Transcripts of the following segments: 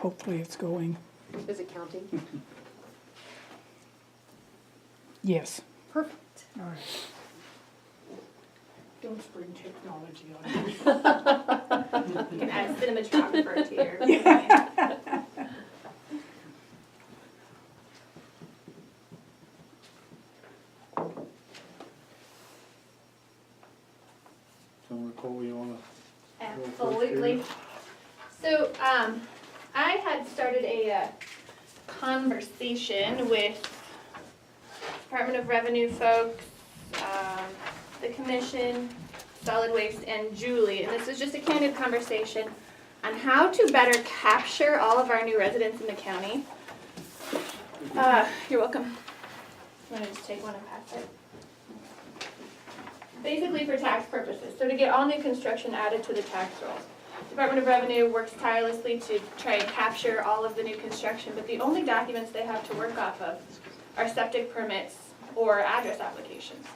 hopefully it's going. Is it counting? Yes. Perfect. All right. Don't spring technology on me. You can add cinematographer to your. So Nicole, you wanna? Absolutely. So, I had started a conversation with Department of Revenue folks, the commission, solid waste, and Julie, and this is just a candid conversation on how to better capture all of our new residents in the county. You're welcome. I'm gonna just take one and pass it. Basically for tax purposes, so to get all new construction added to the tax rolls. Department of Revenue works tirelessly to try and capture all of the new construction, but the only documents they have to work off of are septic permits or address applications.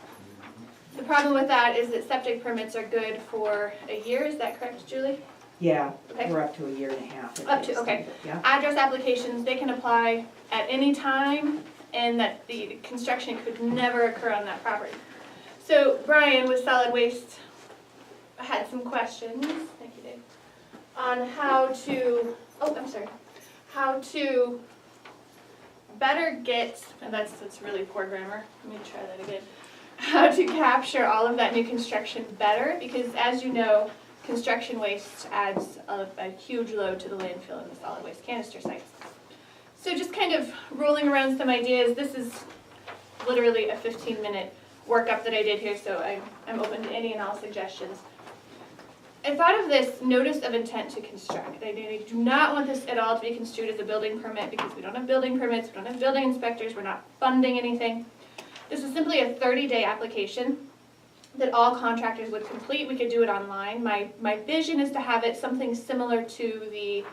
The problem with that is that septic permits are good for a year, is that correct, Julie? Yeah, Okay. we're up to a year and a half. Up to, okay. Yeah. Address applications, they can apply at any time, and that the construction could never occur on that property. So Brian with Solid Waste had some questions, thank you Dave, on how to, how to better get, and that's really poor grammar, let me try that again. How to capture all of that new construction better, because as you know, construction waste adds a huge load to the landfill and the solid waste canister sites. So just kind of rolling around some ideas, this is literally a 15-minute workup that I did here, so I'm open to any and all suggestions. I thought of this notice of intent to construct. I do not want this at all to be construed as a building permit because we don't have building permits, we don't have building inspectors, we're not funding anything. This is simply a 30-day application that all contractors would complete. We could do it online. My vision is to have it something similar to the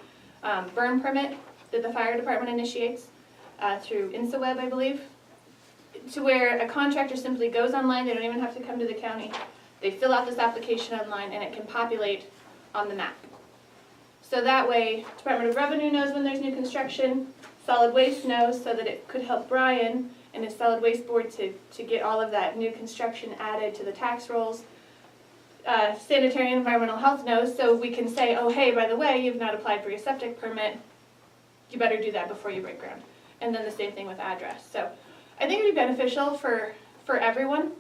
burn permit that the fire department initiates through InsaWeb, I believe, to where a contractor simply goes online, they don't even have to come to the county. They fill out this application online and it can populate on the map. So that way, Department of Revenue knows when there's new construction, Solid Waste knows, so that it could help Brian and his Solid Waste Board to get all of that new construction added to the tax rolls. Sanitary and Environmental Health knows, so we can say, oh hey, by the way, you've not applied for your septic permit, you better do that before you break ground. And then the same thing with address. So I think it would be beneficial for everyone.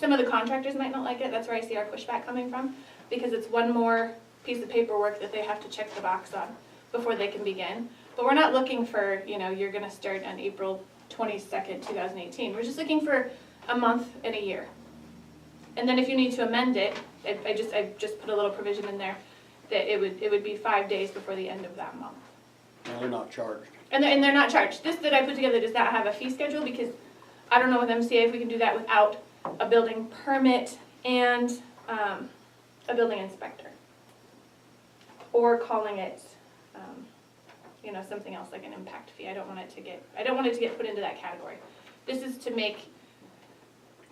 Some of the contractors might not like it, that's where I see our pushback coming from, because it's one more piece of paperwork that they have to check the box on before they can begin. But we're not looking for, you're gonna start on April 22nd, 2018. We're just looking for a month and a year. And then if you need to amend it, I just put a little provision in there that it would be 5 days before the end of that month. No, they're not charged. And they're not charged. This that I put together does not have a fee schedule because I don't know with MCA if we can do that without a building permit and a building inspector. Or calling it, something else like an impact fee. I don't want it to get put into that category. This is to make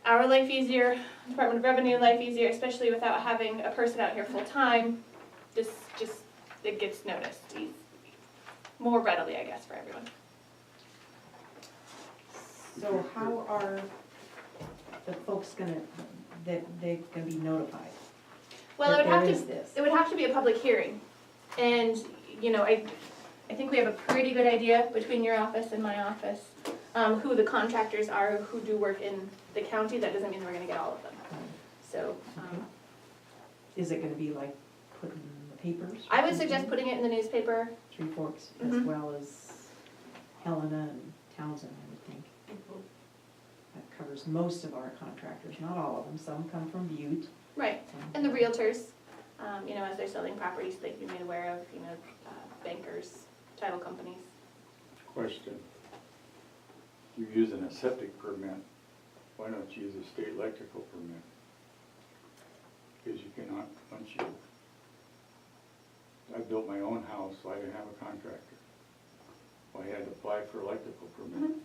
our life easier, Department of Revenue life easier, especially without having a person out here full time. It gets noticed more readily, I guess, for everyone. So how are the folks gonna be notified? Well, that it would have there to. is this? It would have to be a public hearing, and I think we have a pretty good idea between your office and my office who the contractors are who do work in the county. That doesn't mean we're going to get all of them. So Okay. Is it gonna be like put in the papers? I would suggest putting it in the newspaper. Three Forks as Mhm. well as Helena and Townsend, I would think. That covers most of our contractors, not all of them. Some come from Butte. Right, some- and the realtors, as they're selling properties, they can be made aware of, bankers, title companies. Question. You're using a septic permit, why don't you use a state electrical permit? Because you cannot, I built my own house, so I didn't have a contractor. Well, I had to apply for electrical permit. Mhm.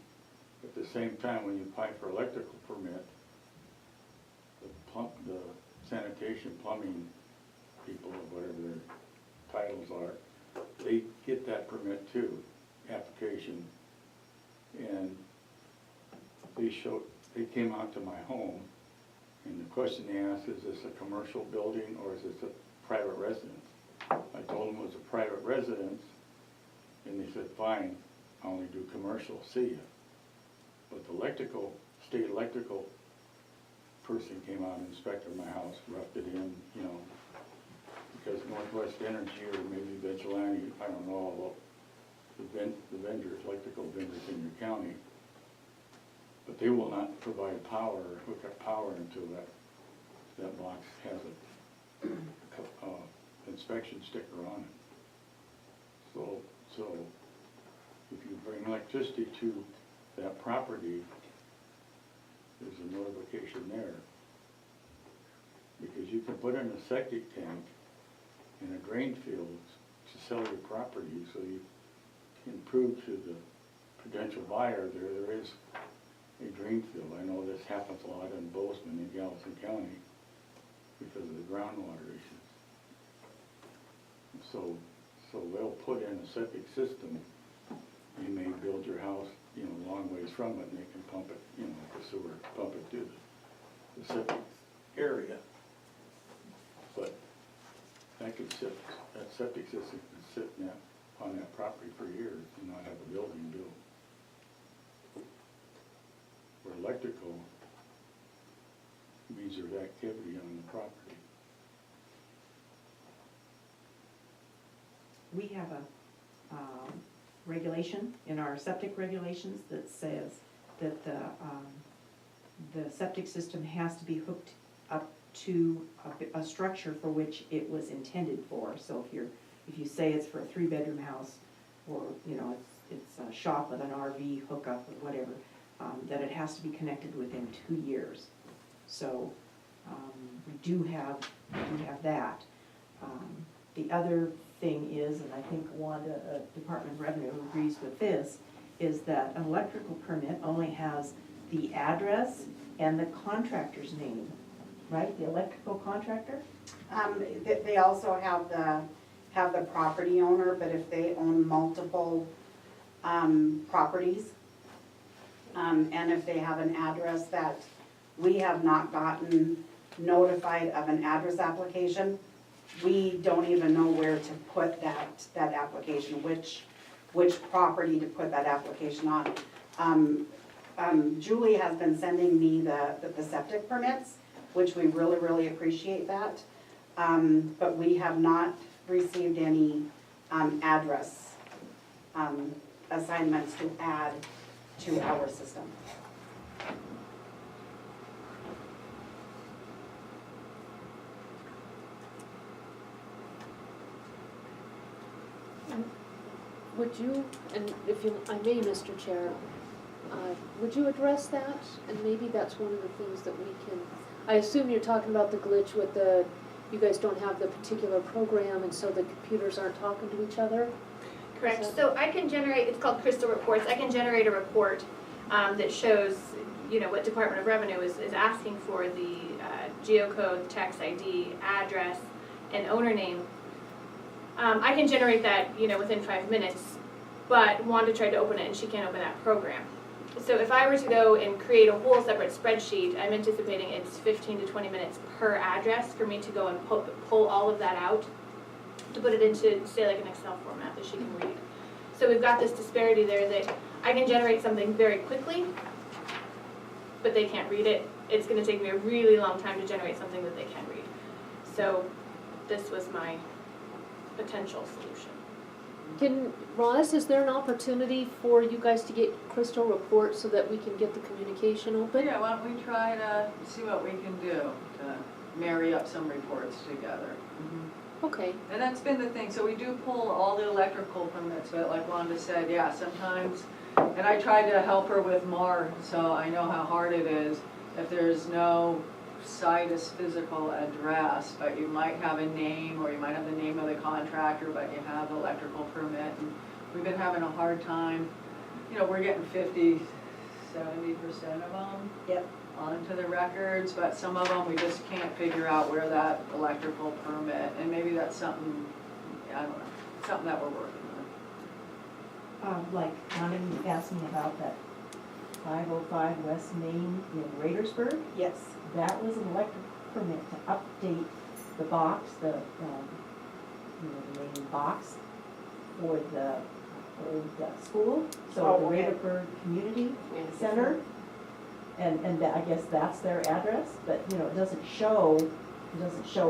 At the same time, when you apply for electrical permit, the sanitation plumbing people, or whatever their titles are, permit too, application. And they came out to my home, and the question they asked, is this a commercial building or is this a private residence? I told them it was a private residence, and they said, fine, I only do commercial, see ya. But the state electrical person came out and inspected my house, roughed it in, you know, because Northwest Energy or maybe Vigilante, I don't know all the vendors, electrical vendors in your county, but they will not provide power or hook up power until that box has a inspection sticker on it. So if you bring electricity to that property, there's a notification there. Because you can put in a septic tank in a drain field to sell your property, so you can prove to the potential buyer there is a drain field. I know this happens a lot in Bozeman in Gallatin County because of the groundwater issues. So they'll put in a septic system. You may build your house, you know, a long ways from it, and they can pump it, you know, like a sewer, pump it to the septic area. But that septic system can sit on that property for years and not have a building built. Where electrical means there's activity on the property. We have a regulation in our septic regulations that says that the septic system has to be hooked up to a structure for which it was intended for. So if you say it's for a 3-bedroom house, or, you know, it's a shop with an RV hookup or whatever, that it has to be connected within 2 years. So we do have that. The other thing is, and I think Wanda, Department of Revenue agrees with this, is that an electrical permit only has the address and the contractor's name, right? The electrical contractor? They also have the property owner, but if they own multiple properties, and if they have an address that we have not gotten notified of an address application, we don't even know where to put that application, which property to put that application on. Julie has been sending me the septic permits, which we really, really appreciate that. But we have not received any address assignments to add to our system. Would you, and if I may, Mr. Chair, would you address that? And maybe that's one of the things that we can, I assume you're talking about the glitch with you guys don't have the particular program and so the computers aren't talking to each other? Correct. So I can generate, it's called Crystal Reports. I can generate a report that shows, you know, what Department of Revenue is asking for, the geocode, tax ID, address, and owner name. I can generate that, you know, within 5 minutes, but Wanda tried to open it and she can't open that program. So if I were to go and create a whole separate spreadsheet, I'm anticipating it's 15 to 20 minutes per address for me to go and pull all of that out to put it into, say, like an Excel format that she can read. So we've got this disparity there that I can generate something very quickly, but they can't read it. It's going to take me a really long time to generate something that they can read. So this was my potential solution. Roz, is there an opportunity for you guys to get Crystal reports so that we can get the communication open? Yeah, why don't we try to see what we can do to marry up some reports together. Okay. And that's been the thing, so we do pull all the electrical permits, but like Wanda said, yeah, sometimes, and I tried to help her with more, so I know how hard it is. If there's no situs physical address, but you might have a name, or you might have the name of the contractor, but you have electrical permit, and we've been having a hard time. You know, we're getting 50, 70% of them onto the records, but some of them we just can't figure out where that electrical permit, and maybe that's something, I don't know, something that we're working on. Like, Rhonda, you asked me about that 505 West Main in Raidersburg. Yes. That was an electric permit to update the box, the main box for the old school, so Oh, the okay. Raidersburg Community Center. And I guess that's their address, but, it doesn't show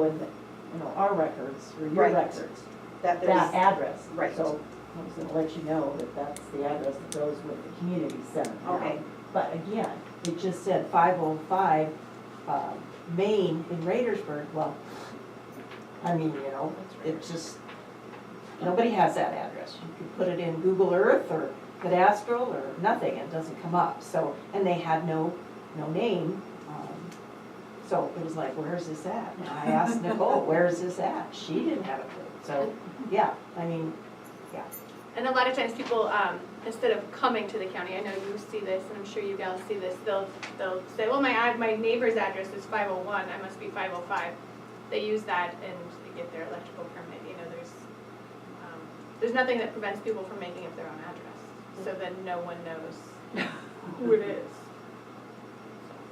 in our records, or your Right. records, That that there's, address. Right. So I was gonna let you know that that's the address that goes with the community center now. Okay. But again, it just said 505 Main in Raidersburg. Well, I mean, it just, nobody has that address. You could put it in Google Earth or Cadastral or nothing, it doesn't come up. So, and they had no name. So it was like, where's this at? And I asked Nicole, where's this at? She didn't have a clue. So, yeah, I mean, yeah. And a lot of times people, instead of coming to the county, I know you see this, and I'm sure you gals see this, they'll say, well, my neighbor's address is 501, I must be 505. They use that and they get their electrical permit, there's nothing that prevents people from making up their own address, so then no one knows who it is.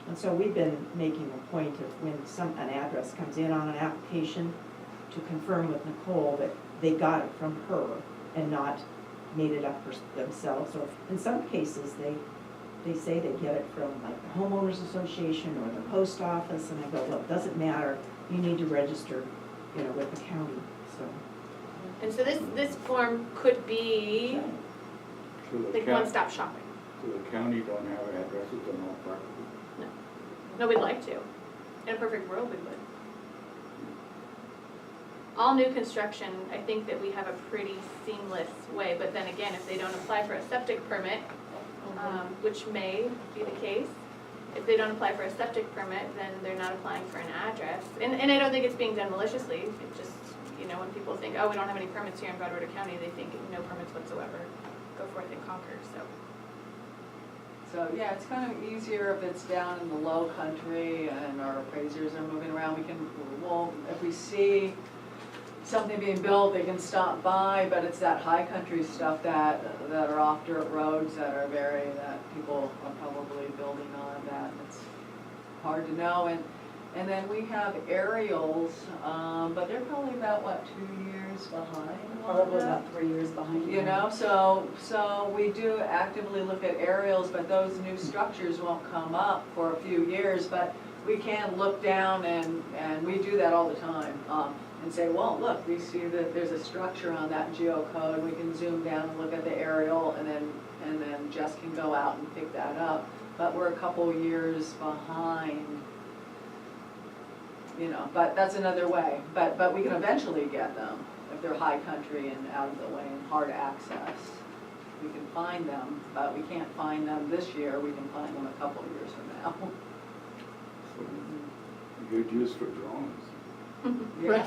And so we've been making a point of when an address comes in on an application to confirm with Nicole that they got it from her and not made it up for themselves. Or in some cases, they say they get it from like the homeowners association or the post office, and I go, look, it doesn't matter, you need to register, with the county, so. And so this form could be So the like county, one-stop shopping. so the county don't have addresses on all property? No, we'd like to. In a perfect world, we would. All new construction, I think that we have a pretty seamless way, but then again, if they don't apply for a septic permit, which may be the case, if they don't apply for a septic permit, then they're not applying for an address. And I don't think it's being done maliciously, it just, when people think, oh, we don't have any permits here in Broadwater County, they think no permits whatsoever. Go forth and conquer, so. So, yeah, it's kind of easier if it's down in the low country and our appraisers are moving around, if we see something being built, they can stop by, but it's that high country stuff that are off dirt roads that people are probably building on that, it's hard to know. And then we have aerials, but they're probably about, 2 years behind? probably about 3 years behind. So we do actively look at aerials, but those new structures won't come up for a few years, but we can look down and we do that all the time. And say, well, look, we see that there's a structure on that geocode, we can zoom down and look at the aerial, and then Jess can go out and pick that up. But we're a couple years behind, but that's another way. But we can eventually get them if they're high country and out of the way and hard access. We can find them, but we can't find them this year, we can find them a couple years from now. So, good use for drones. Yeah.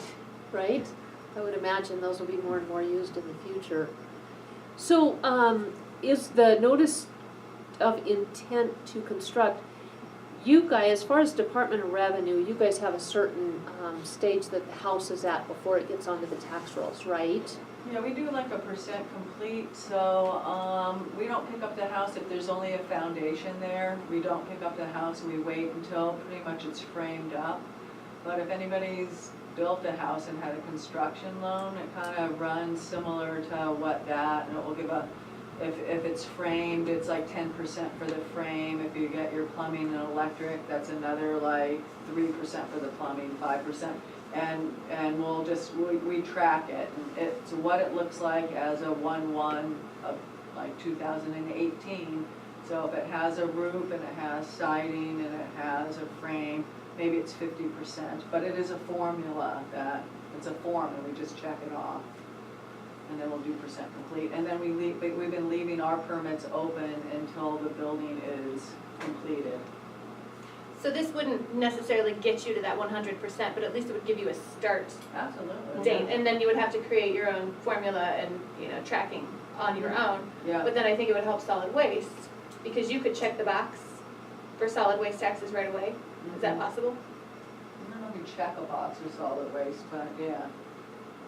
Right? I would imagine those will be more and more used in the future. So, is the notice of intent to construct, you guys, as far as Department of Revenue, you guys have a certain stage that the house is at before it gets onto the tax rolls, right? Yeah, we do like a percent complete, so we don't pick up the house if there's only a foundation there. We don't pick up the house, we wait until pretty much it's framed up. But if anybody's built a house and had a construction loan, it kind of runs similar to what that, and it will give if it's framed, it's like 10% for the frame. If you get your plumbing and electric, that's another like 3% for the plumbing, 5%. And we'll just, we track it. And it's what it looks like as a 1/1 of like 2018. So if it has a roof and it has siding and it has a frame, maybe it's 50%, but it is a formula it's a form and we just check it off. And then we'll do percent complete. And then we've been leaving our permits open until the building is completed. So this wouldn't necessarily get you to that 100%, but at least it would give you a start Absolutely. date. And then you would have to create your own formula and, tracking on your own. Yeah. But then I think it would help solid waste, because you could check the box for solid waste taxes right away. Is that possible? I don't know if we check a box for solid waste, but yeah.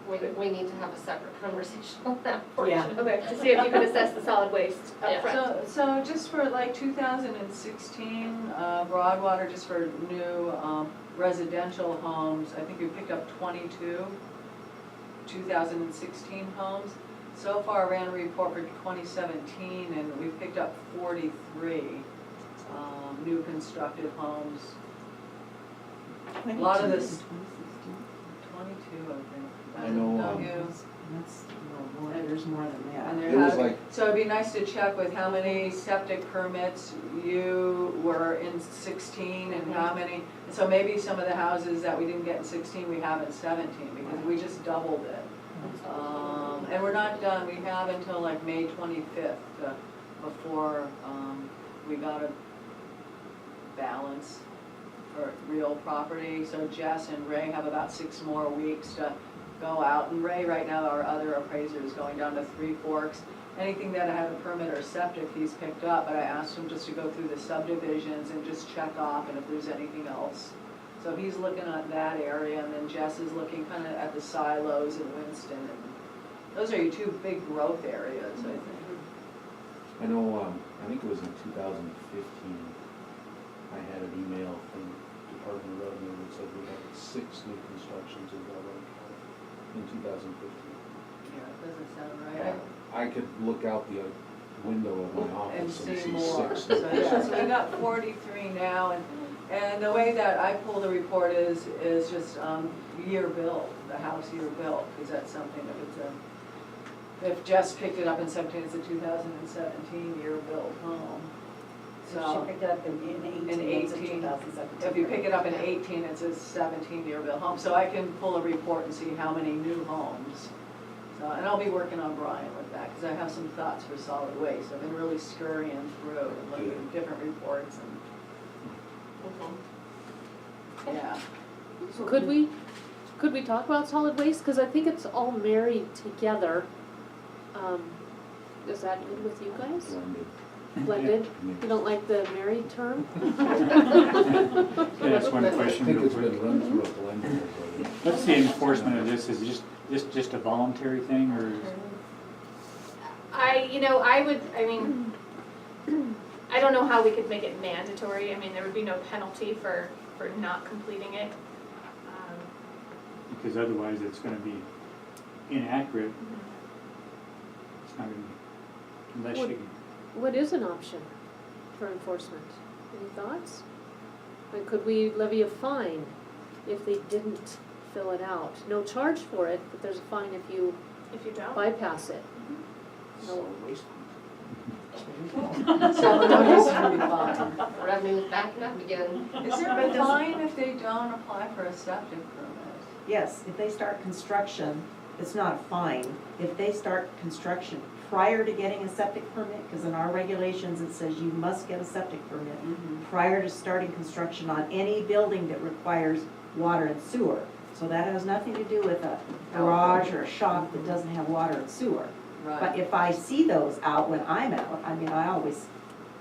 we need to have a separate conversation on that Yeah. portion. Okay, to see if you can assess the solid waste Yeah. up front. So just for like 2016, Broadwater, just for new residential homes, I think we picked up 22 2016 homes. So far, I ran a report for 2017, and we picked up 43 new constructed homes. A lot of this, 22, I think. I know, Don't you? That's, no, more, there's more than that. And It there was have, like- so it'd be nice to check with how many septic permits you were in 16 and how many, and so maybe some of the houses that we didn't get in 16, we have in 17, because we just doubled it. And we're not done, we have until like May 25th before we got a balance for real property. So Jess and Ray have about 6 more weeks to go out. And Ray, right now, our other appraiser, is going down to Three Forks. Anything that had a permit or septic, he's picked up, but I asked him just to go through the subdivisions and just check off and if there's anything else. So he's looking at that area, and then Jess is looking kind of at the silos in Winston. And those are your 2 big growth areas, I think. I know, I think it was in 2015, I had an email from Department of Revenue that said we had 6 new constructions in Delaware County in 2015. Yeah, it doesn't sound right. I could look out the window of my And office and see see more. 6 So, new yeah, so we constructions. got 43 now, and the way that I pull the report is just year built, the house year built, because that's something that it's if Jess picked it up in 17, it's a 2017 year built home. So, She picked it up in 18, in it's a 18. 2017. if you pick it up in 18, it's a 17 year built home, so I can pull a report and see how many new homes. So, and I'll be working on Brian with that, because I have some thoughts for solid waste. I've been really scurrying through and looking at different reports and, yeah. So could we talk about solid waste? Because I think it's all married together. Is that good with you guys? Blended. Blended? You don't like the married term? Yeah, that's one I question think real it's quick. been run through a blender already. What's the enforcement of this? Is it just a voluntary thing, or? I don't know how we could make it mandatory. I mean, there would be no penalty for not completing it. Because otherwise it's gonna be inaccurate. It's not gonna be, unless you, What is an option for enforcement? Any thoughts? And could we levy a fine if they didn't fill it out? No charge for it, but there's a fine if you If you don't. bypass it. Solid waste. So notice would be fine. Revenue's backing up again. Is there a fine if they don't apply for a septic permit? Yes, if they start construction, it's not a fine. If they start construction prior to getting a septic permit, because in our regulations, it says you must get a septic permit prior to starting construction on any building that requires water and sewer. So that has nothing to do with a garage or a shop that doesn't have water and sewer. But Right. if I see those out when I'm out, I mean, I always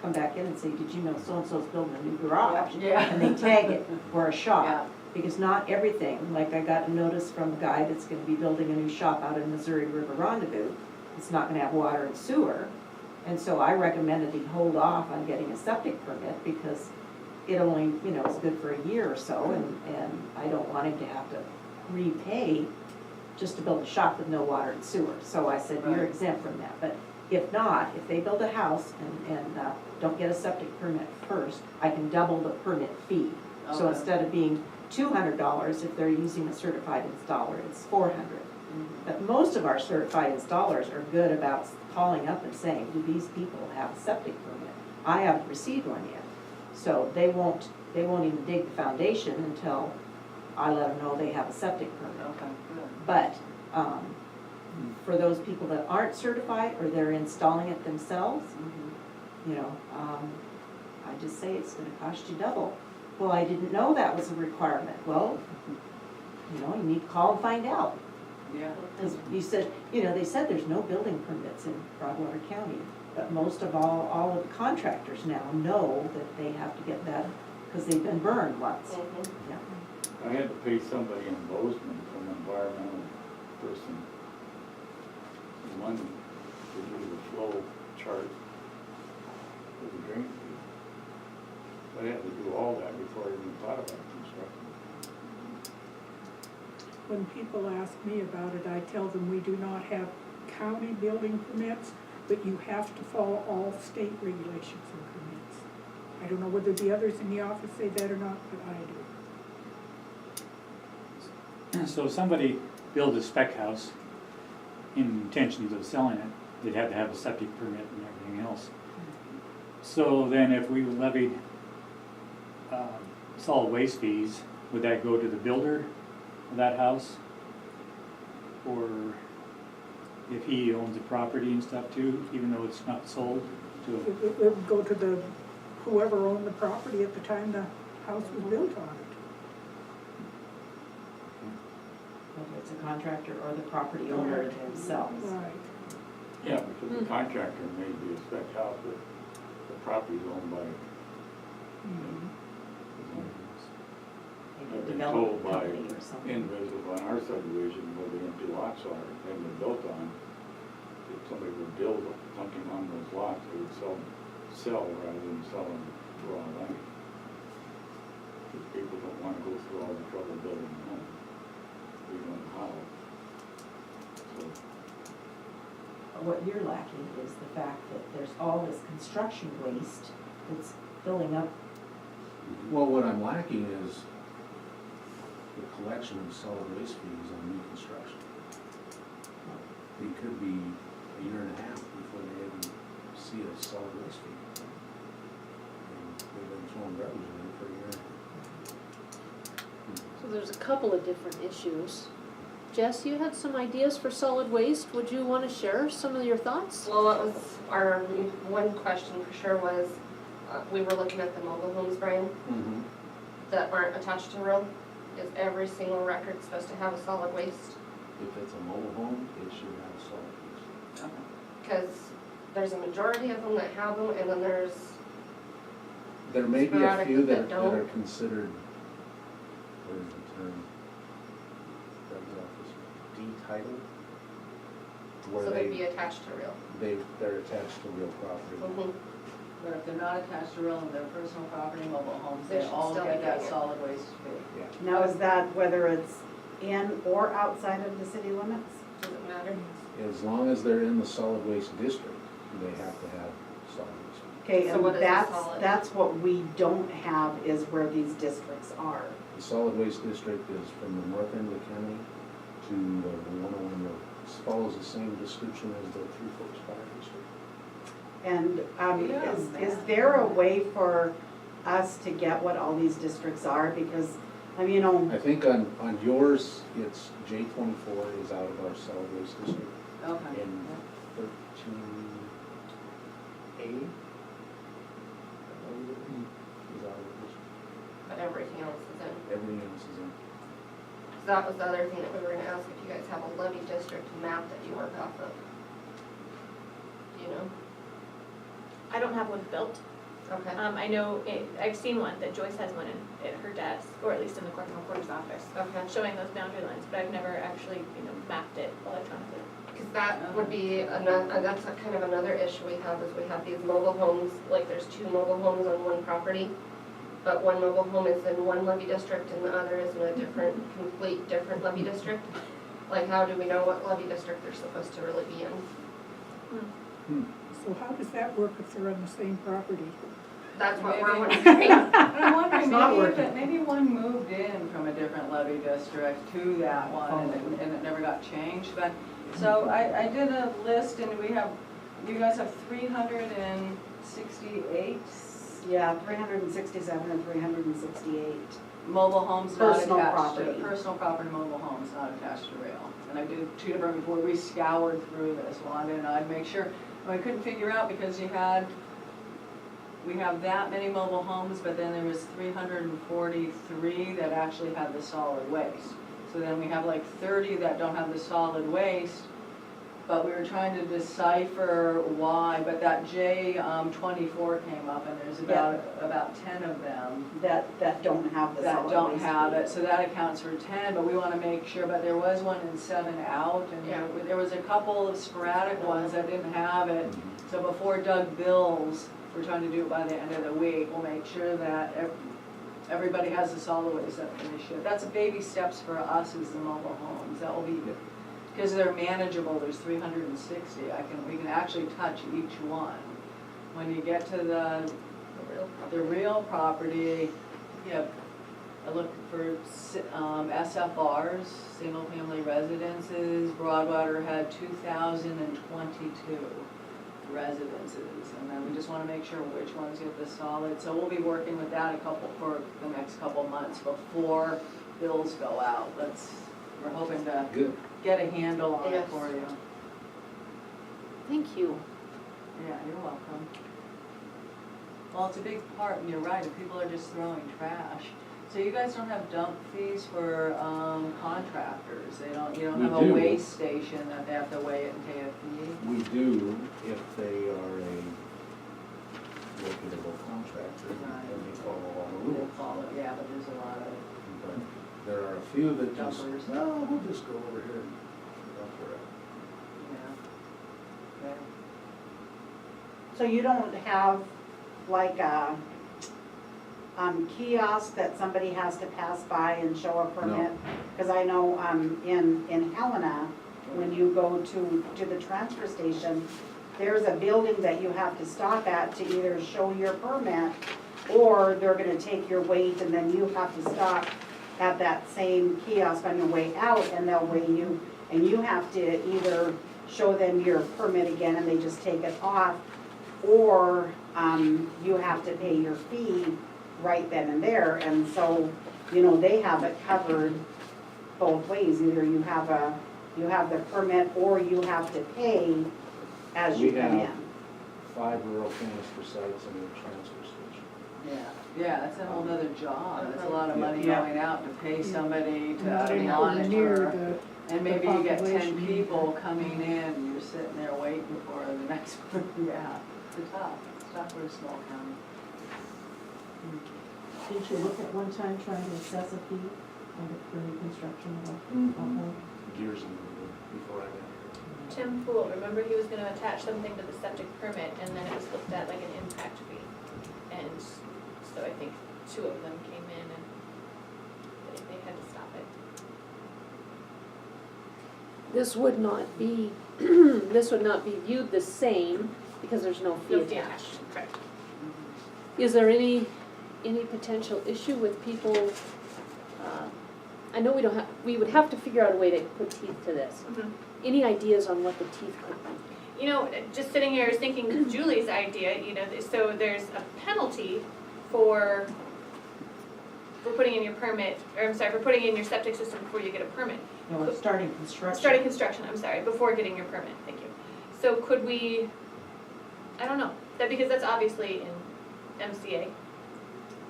come back in and say, did you know so-and-so's building a new garage? Yeah. And they tag it for a Yeah. shop. Because not everything, like I got a notice from a guy that's gonna be building a new shop out in Missouri River Rendezvous, it's not gonna have water and sewer. And so I recommended he hold off on getting a septic permit because it only, is good for a year or so, and I don't want him to have to repay just to build a shop with no water and sewer. So I said, you're Right. exempt from that. But if not, if they build a house and don't get a septic permit first, I can double the permit fee. So Okay. instead of being $200, if they're using a certified installer, it's $400. But most of our certified installers are good about calling up and saying, do these people have a septic permit? I haven't received one yet. So they won't even dig the foundation until I let them know they have a septic permit. Okay, good. But for those people that aren't certified or they're installing it themselves, I just say it's gonna cost you double. Well, I didn't know that was a requirement. Well, you need to call and find out. Yeah. Because you said, they said there's no building permits in Broadwater County. But most of all of the contractors now know that they have to get that because they've been burned once. Yeah. I had to pay somebody in Bozeman from environmental for some money to do the flow chart for the drain field. But I had to do all that before I even thought about construction. When people ask me about it, I tell them we do not have county building permits, but you have to follow all state regulations and permits. I don't know whether the others in the office say that or not, but I do. So if somebody built a spec house in intentions of selling it, they'd have to have a septic permit and everything else. So then if we levied solid waste fees, would that go to the builder of that house? Or if he owns the property and stuff too, even though it's not sold to It would go to the, whoever owned the property at the time the house was built on it. Whether it's a contractor or the property owner themselves. Right. Yeah, because the contractor may be a spec house, but the property's owned by, Mhm. Maybe a I've been development told by company or something. individuals on our subdivision where the empty lots are, and they're built on, if somebody would build something on those lots, they would sell rather than selling raw land. Because people don't wanna go through all the trouble building a home. We don't know how. So, What you're lacking is the fact that there's all this construction waste that's filling up. Well, what I'm lacking is the collection of solid waste fees on new construction. It could be a year and a half before they even see a solid waste fee. And they've been throwing garbage in it for a year and a half. So there's a couple of different issues. Jess, you had some ideas for solid waste. Would you want to share some of your thoughts? Well, what was our one question for sure was, we were looking at the mobile homes, Brian, that aren't attached to real. Is every single record supposed to have a solid waste? If it's a mobile home, it should have solid waste. Because there's a majority of them that have them, and then there's, There may be a Sporadic few that that are don't. considered, what is the term? Doug's office, detitled. Where so they'd be attached to real. they're attached to real property. Mhm. But if they're not attached to real and they're personal property, mobile homes, They they should all still be get that getting it. solid waste fee. Yeah. Now, is that whether it's in or outside of the city limits? Does it matter? As long as they're in the solid waste district, they have to have solid waste. Okay, So and what is a solid? that's what we don't have is where these districts are. The solid waste district is from the north end of the county to the 101 road. It follows the same description as the Three Forks Fire District. And Yeah, is there a way for us to get what all these districts are? Because, I mean, I think on yours, it's J24 is out of our solid waste district. Okay. And 13A, is out of the district. But everything else is in. Everything else is in. So that was the other thing that we were gonna ask, if you guys have a levy district map that you work off of. Do you know? I don't have one built. Okay. I know, I've seen one, that Joyce has one at her desk, or at least in the clerk and recorder's office, Okay. showing those boundary lines, but I've never actually, mapped it electronically. Because that would be another, that's a kind of another issue we have, is we have these mobile homes, like there's 2 mobile homes on one property, but one mobile home is in one levy district and the other is in a different, complete different levy district. Like, how do we know what levy district they're supposed to really be in? So how does that work if they're on the same property? That's what we're Maybe. wondering. I'm wondering, It's not maybe if working. maybe one moved in from a different levy district to that one and it never got changed, but, so I did a list and you guys have 368 Yeah, 367 and 368. mobile homes not Personal attached to, property. personal property mobile homes not attached to rail. And I did 2 different before we scoured through this, Wanda and I'd make sure, I couldn't figure out because we have that many mobile homes, but then there was 343 that actually had the solid waste. So then we have like 30 that don't have the solid waste, but we were trying to decipher why, but that J 24 came up, and there's about 10 of them that don't have the that solid don't waste have fee. it, so that accounts for 10, but we wanna make sure, but there was one in 7 out, and there was a couple of sporadic ones that didn't have it. So before Doug bills, we're trying to do it by the end of the week, we'll make sure that everybody has the solid waste that they should. That's baby steps for us as the mobile homes, that will be, because they're manageable, there's 360, we can actually touch each one. When you get to the real property, I look for SFRs, single-family residences. Broadwater had 2,022 residences, and then we just wanna make sure which ones get the solid. So we'll be working with that for the next couple months before bills go out. We're hoping to Good. get a handle on it Yes. for you. Thank you. Yeah, you're welcome. Well, it's a big part, and you're right, if people are just throwing trash. So you guys don't have dump fees for contractors? You don't We have a do. waste station that they have to weigh it and pay a fee? We do if they are a reputable contractor Right. and they follow all the They rules. follow, yeah, but there's a lot of But there are a few that just, Dumpers. no, we'll just go over here and dump it. yeah. So you don't have like a kiosk that somebody has to pass by and show a permit? Because I know in Helena, when you go to the transfer station, there's a building that you have to stop at to either show your permit, or they're gonna take your weight and then you have to stop at that same kiosk on your way out and they'll weigh you. And you have to either show them your permit again and they just take it off, or you have to pay your fee right then and there. And so, they have it covered both ways. Either you have the permit or you have to pay as you We come have- in. 5 rural canister sites and a transfer station. Yeah, that's a whole nother job. That's a lot of money Yeah. going out to pay somebody Not to anywhere near monitor. And maybe you get 10 population. people coming in, and you're sitting there waiting for the next one. Yeah, it's tough for a small county. Didn't you look at one time trying to assess a fee for new construction of a home? Years ago, before I got here. Tim Pool, remember he was gonna attach something to the septic permit, and then it was looked at like an impact fee. And so I think 2 of them came in and they had to stop it. This would not be, this would not be viewed the same because there's no fee No fee attached. attached, correct. Is there any potential issue with people, I know we would have to figure out a way to put teeth to this. Mhm. Any ideas on what the teeth could be? Just sitting here thinking Julie's idea, so there's a penalty for putting in your permit, or I'm sorry, for putting in your septic system before you get a permit. No, it's starting construction. Starting construction, I'm sorry, before getting your permit, thank you. So could we, I don't know, because that's obviously in MCA.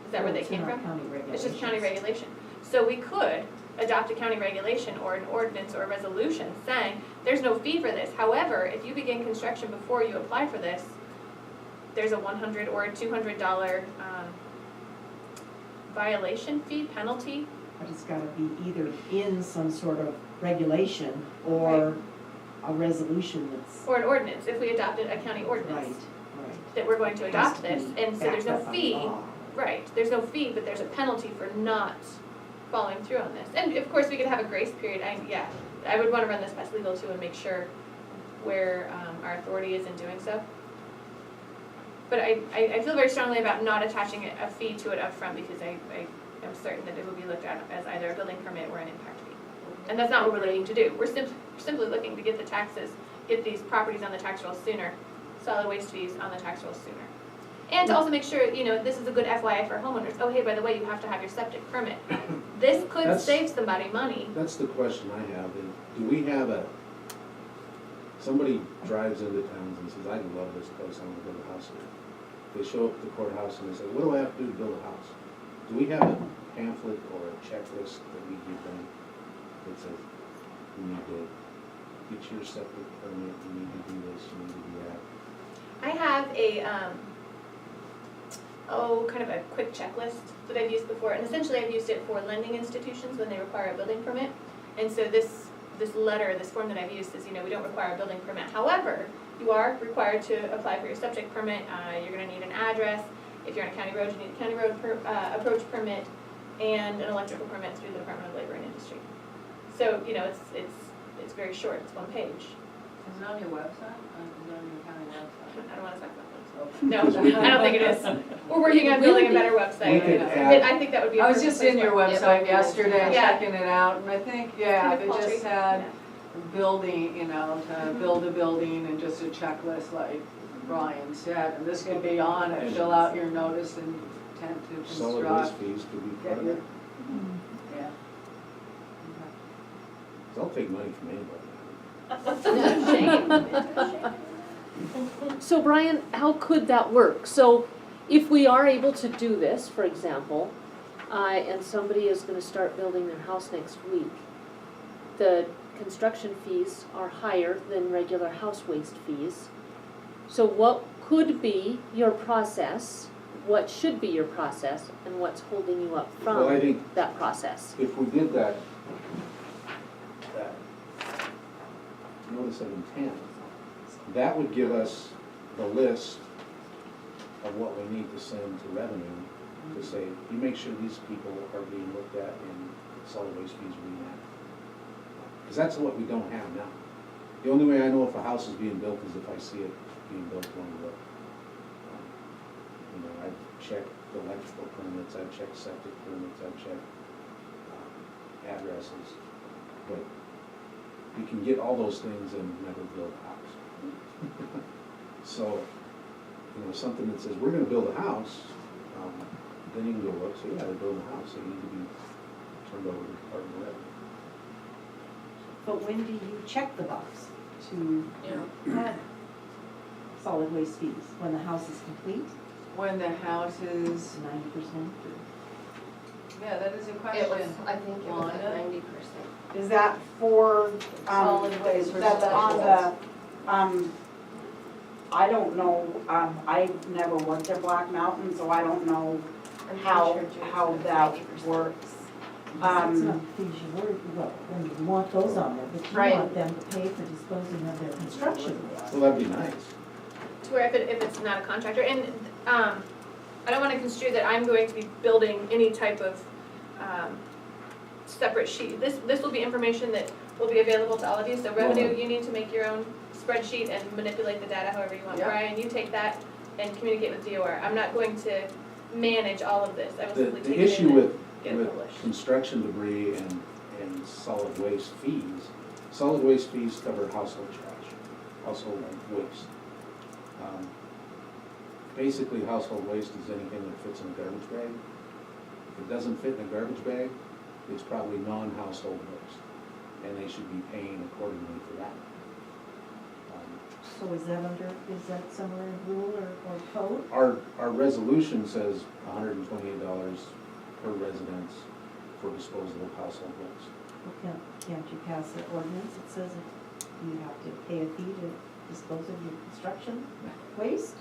Is that where they came from? It's in our county regulations. It's just county regulation. So we could adopt a county regulation or an ordinance or a resolution saying, there's no fee for this. However, if you begin construction before you apply for this, there's a $100 or a $200 violation fee, penalty. But it's gotta be either in some sort of regulation or a resolution that's. Or an ordinance, if we adopted a county Right, ordinance, right. that we're going to Has adopt to this, be and so there's no backed up by fee. law. Right, there's no fee, but there's a penalty for not following through on this. And of course, we could have a grace period, I would wanna run this past legal too and make sure where our authority is in doing so. But I feel very strongly about not attaching a fee to it upfront, because I am certain that it will be looked at as either a building permit or an impact fee. And that's not what we're looking to do, we're simply looking to get the taxes, get these properties on the tax roll sooner, solid waste fees on the tax roll sooner. And to also make sure, this is a good FYI for homeowners, oh hey, by the way, you have to have your septic permit. This could That's- save somebody money. That's the question I have, is do we have somebody drives into towns and says, I love this place, I want to build a house here. They show up at the courthouse and they say, what do I have to do to build a house? Do we have a pamphlet or a checklist that we give them that says, you need to get your septic permit, you need to do this, you need to do that. I have a, kind of a quick checklist that I've used before, and essentially I've used it for lending institutions when they require a building permit. And so this letter, this form that I've used says, we don't require a building permit. However, you are required to apply for your septic permit. You're gonna need an address. If you're on a county road, you need a county road approach permit and an electrical permit through the Department of Labor and Industry. So, it's very short, it's one page. Is it on your website? Is it on your county website? I don't wanna talk about those. No, I don't think it is. We're working on building a better website. We could add- I think that would be a I was perfect just place in your for it. website yesterday, Yeah. checking it out, and I think, Kind yeah, of if it paltry. just had Yeah. building, to build a building and just a checklist like Brian said, and this could be on it, fill out your notice and intent to Solid waste construct. fees could be Get part of your, it. yeah. 'Cause I'll take money from anybody. So Brian, how could that work? So if we are able to do this, for example, and somebody is gonna start building their house next week, the construction fees are higher than regular house waste fees. So what could be your process, what should be your process, and what's holding you up Well, I from think that process? if we did that notice of intent, that would give us the list of what we need to send to revenue to say, you make sure these people are being looked at and solid waste fees are being added. Because that's what we don't have now. The only way I know if a house is being built is if I see it being built on the road. I've checked the electrical permits, I've checked septic permits, I've checked addresses, but you can get all those things and never build a house. So, something that says, we're gonna build a house, then you can go look, say, yeah, they're building a house, they need to be turned over to the Department of Revenue. But when do you check the box to add solid waste fees? When the house is complete, When the house is, 90%? yeah, that is a It was, question. I think it was like Wanda? 90%. Is that for, Solid waste for that's on specials. the, I don't know, I've never worked at Black Mountain, so I don't know I'm pretty how, sure June how was that 90%. works. That's not fees you worry, well, when you want those on there, but you Right. want them to pay for disposing of their construction waste. Well, that'd be nice. To where if it's not a contractor, and, I don't wanna construe that I'm going to be building any type of, separate sheet. This will be information that will be available to all of you, so revenue, you need to make your own spreadsheet and manipulate the data however you want. Yeah. Brian, you take that and communicate with DOR. I'm not going to manage all of this, I will The, simply the take it in issue and with, get it with published. construction debris and solid waste fees cover household trash, household waste. Basically, household waste is anything that fits in a garbage bag. If it doesn't fit in a garbage bag, it's probably non-household waste, and they should be paying accordingly for that. So is that somewhere in rule or code? Our resolution says $128 per residence for disposal of household waste. Well, can't you pass an ordinance that says that you have to pay a fee to dispose of your construction waste?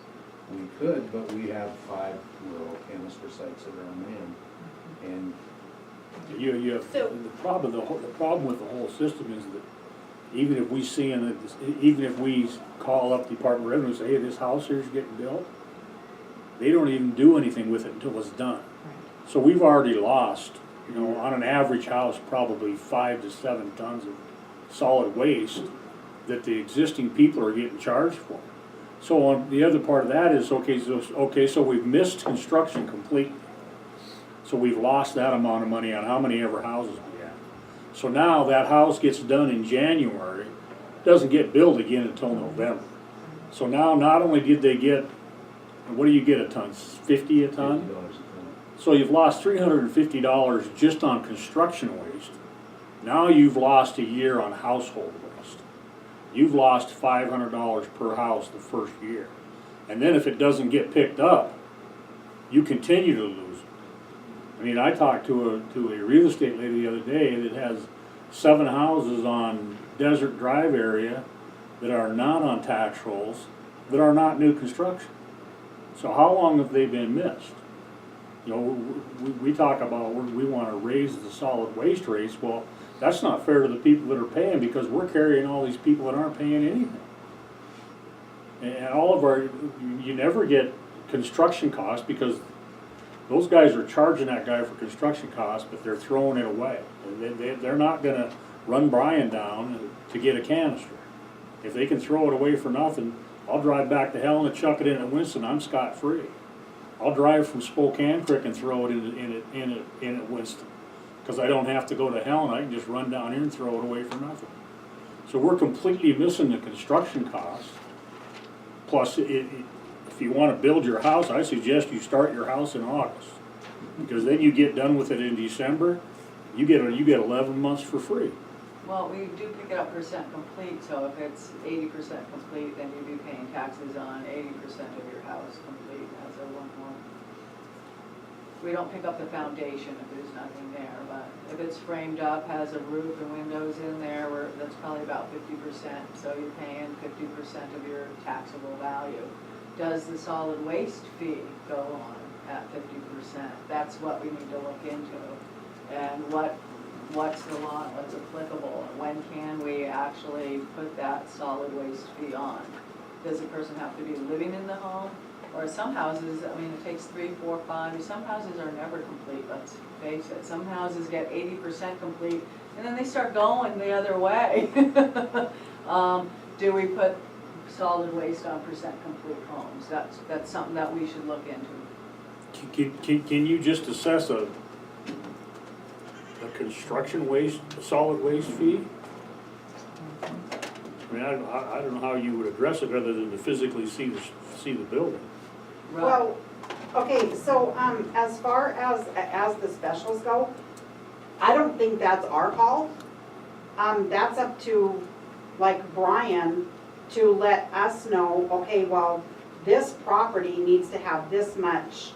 We could, but we have 5 rural canister sites that are unmanned, and You have, So- the problem with the whole system is that even if we see, even if we call up the Department of Revenue and say, hey, this house here's getting built, they don't even do anything with it until it's done. So we've already lost, on an average house, probably 5 to 7 tons of solid waste that the existing people are getting charged for. So on the other part of that is, so we've missed construction completely. So we've lost that amount of money on how many ever houses we have. So now that house gets done in January, doesn't get built again until November. So now not only did they get, what do you get a ton, 50 a ton? $50 a ton. So you've lost $350 just on construction waste. Now you've lost a year on household waste. You've lost $500 per house the first year. And then if it doesn't get picked up, you continue to lose. I mean, I talked to a real estate lady the other day that has 7 houses on Desert Drive area that are not on tax rolls, that are not new construction. So how long have they been missed? You know, we talk about, we wanna raise the solid waste rates, well, that's not fair to the people that are paying, because we're carrying all these people that aren't paying anything. And all of our, you never get construction costs, because those guys are charging that guy for construction costs, but they're throwing it away. And they're not gonna run Brian down to get a canister. If they can throw it away for nothing, I'll drive back to Helena, chuck it in at Winston, I'm scot-free. I'll drive from Spokane Creek and throw it in at Winston. Cause I don't have to go to Helena, I can just run down here and throw it away for nothing. So we're completely missing the construction costs. Plus, if you wanna build your house, I suggest you start your house in August. Because then you get done with it in December, you get 11 months for free. Well, we do pick it up percent complete, so if it's 80% complete, then you'd be paying taxes on 80% of your house complete as a one home. We don't pick up the foundation if there's nothing there, but if it's framed up, has a roof and windows in there, that's probably about 50%, so you're paying 50% of your taxable value. Does the solid waste fee go on at 50%? That's what we need to look into. And what's the law, what's applicable, and when can we actually put that solid waste fee on? Does the person have to be living in the home? Or some houses, I mean, it takes 3, 4, 5, some houses are never complete, let's face it. Some houses get 80% complete, and then they start going the other way. Do we put solid waste on percent complete homes? That's something that we should look into. Can you just assess a construction waste, a solid waste fee? I mean, I don't know how you would address it other than to physically see the building. Right. Well, okay, so, as far as the specials go, I don't think that's our call. That's up to, like, Brian to let us know, okay, well, this property needs to have this much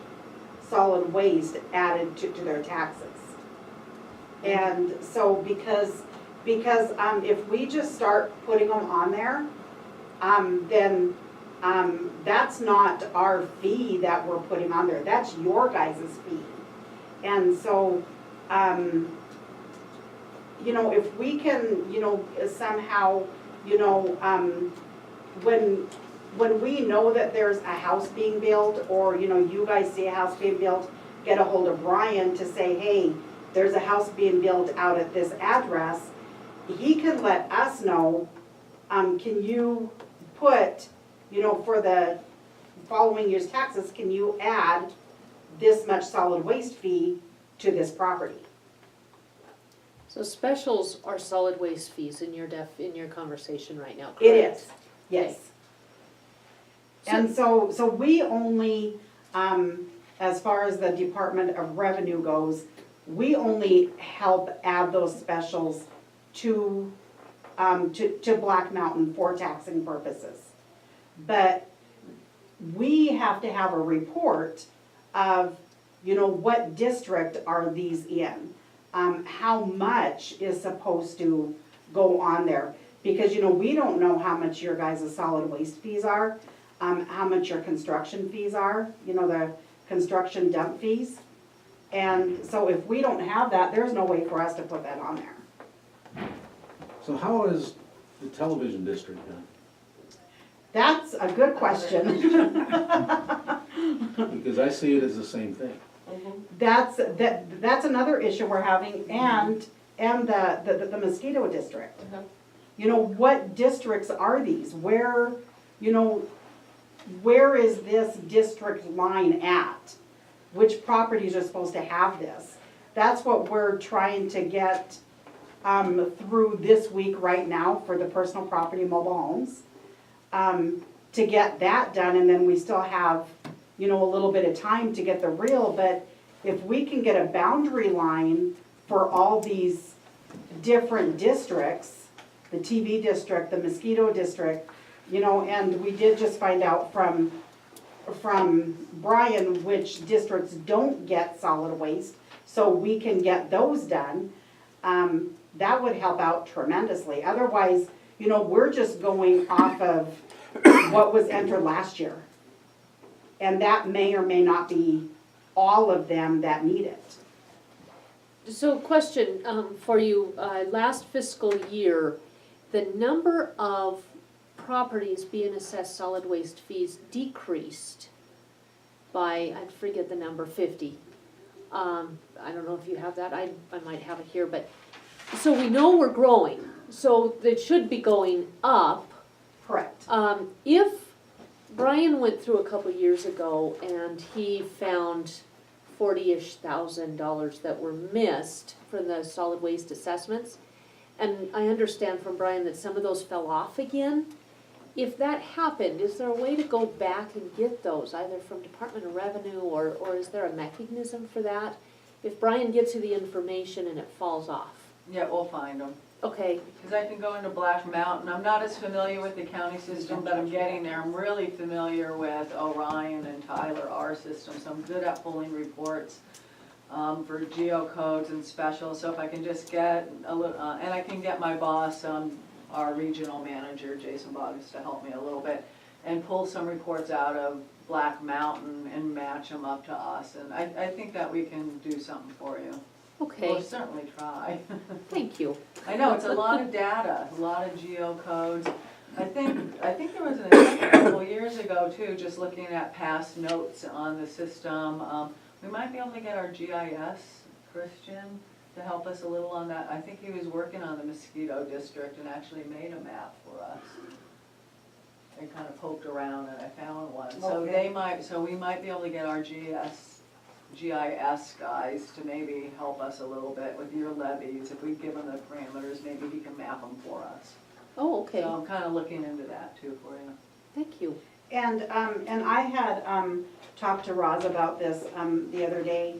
solid waste added to their taxes. And so, because if we just start putting them on there, then that's not our fee that we're putting on there, that's your guys' fee. And so, you know, if we can, you know, somehow, you know, when we know that there's a house being built, or, you know, you guys see a house being built, get a hold of Brian to say, hey, there's a house being built out at this address, he can let us know, can you put, you know, for the following year's taxes, can you add this much solid waste fee to this property? So specials are solid waste fees in your conversation right now, correct? It is, yes. Okay. And so we only, as far as the Department of Revenue goes, we only help add those specials to Black Mountain for taxing purposes. But we have to have a report of, you know, what district are these in? How much is supposed to go on there? Because, you know, we don't know how much your guys' solid waste fees are, how much your construction fees are, you know, the construction dump fees. And so if we don't have that, there's no way for us to put that on there. So how is the television district done? That's a good question. Because I see it as the same thing. That's another issue we're having, and the mosquito district. You know, what districts are these? Where, you know, where is this district line at? Which properties are supposed to have this? That's what we're trying to get through this week right now for the personal property mobile homes. To get that done, and then we still have, you know, a little bit of time to get the real, but if we can get a boundary line for all these different districts, the TV district, the mosquito district, you know, and we did just find out from Brian which districts don't get solid waste, so we can get those done. that would help out tremendously. Otherwise, you know, we're just going off of what was entered last year. And that may or may not be all of them that need it. So question for you, last fiscal year, the number of properties being assessed solid waste fees decreased by, I forget the number, 50. I don't know if you have that, I might have it here, but, so we know we're growing, so it should be going up. Correct. If Brian went through a couple years ago and he found $40-ish thousand that were missed from the solid waste assessments, and I understand from Brian that some of those fell off again. If that happened, is there a way to go back and get those, either from Department of Revenue, or is there a mechanism for that? If Brian gets you the information and it falls off, Yeah, we'll find them. okay, Because I can go into Black Mountain. I'm not as familiar with the county system, but I'm getting there. I'm really familiar with Orion and Tyler, our system, so I'm good at pulling reports for geocodes and specials. So if I can just get a little, and I can get my boss, our regional manager, Jason Boggs, to help me a little bit, and pull some reports out of Black Mountain and match them up to us. And I think that we can do something for you. okay, We'll certainly try. thank you. I know, it's a lot of data, a lot of geocodes. I think there was an attempt a couple of years ago too, just looking at past notes on the system. We might be able to get our GIS, Christian, to help us a little on that. I think he was working on the mosquito district and actually made a map for us. I kind of poked around and I found one. So Okay. so we might be able to get our GIS guys to maybe help us a little bit with your levies. If we give him the parameters, maybe he can map them for us. Oh, okay, So I'm kind of looking into that too for you. thank you. And I had talked to Roz about this the other day.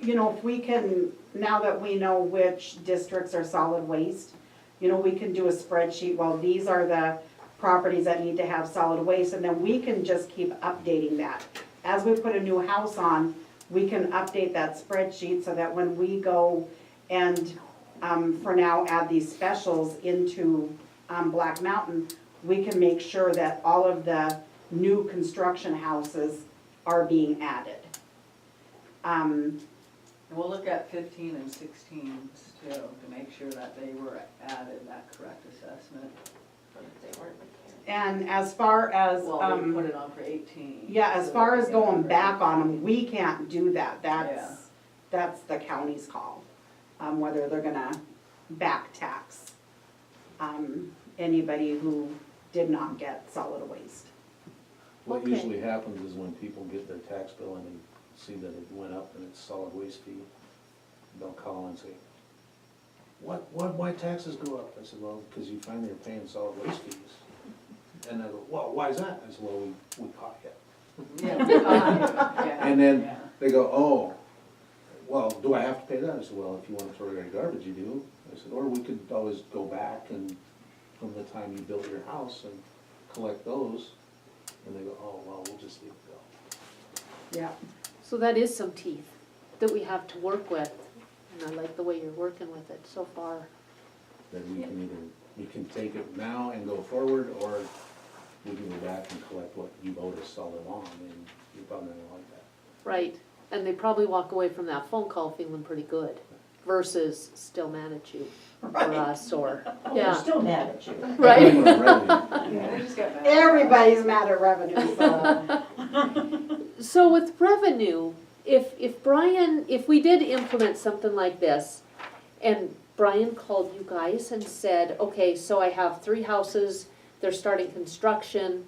You know, if we can, now that we know which districts are solid waste, you know, we can do a spreadsheet, well, these are the properties that need to have solid waste, and then we can just keep updating that. As we put a new house on, we can update that spreadsheet so that when we go and, for now, add these specials into Black Mountain, we can make sure that all of the new construction houses are being added. And we'll look at 15 and 16s too, to make sure that they were added, that correct assessment. They weren't. And as far as, Well, we put it on for 18. yeah, as so far that as we get going for back on 18. them, we can't do that. Yeah. That's the county's call, whether they're gonna back tax anybody who did not get solid waste. What Okay. usually happens is when people get their tax bill and they see that it went up and it's solid waste fee, they'll call and say, why'd my taxes go up? I said, well, because you finally are paying solid waste fees. And they go, well, why is that? I said, well, we caught you. Yeah, we got it. Yeah. And then Yeah. they go, oh, well, do I have to pay that? I said, well, if you want to throw it in garbage, you do. I said, or we could always go back and, from the time you built your house, and collect those. And they go, oh, well, we'll just leave it go. Yeah. So that is some teeth that we have to work with, and I like the way you're working with it so far. Then we can either, we can take it now and go forward, or we can go back and collect what you owed us all along, and you're probably not gonna like that. Right, and they probably walk away from that phone call feeling pretty good, versus still mad at you, or us, or, Oh, they're yeah, still mad at you. right? Yeah, they just got mad. Everybody's mad at revenue, so. So with revenue, if Brian, if we did implement something like this, and Brian called you guys and said, okay, so I have 3 houses, they're starting construction,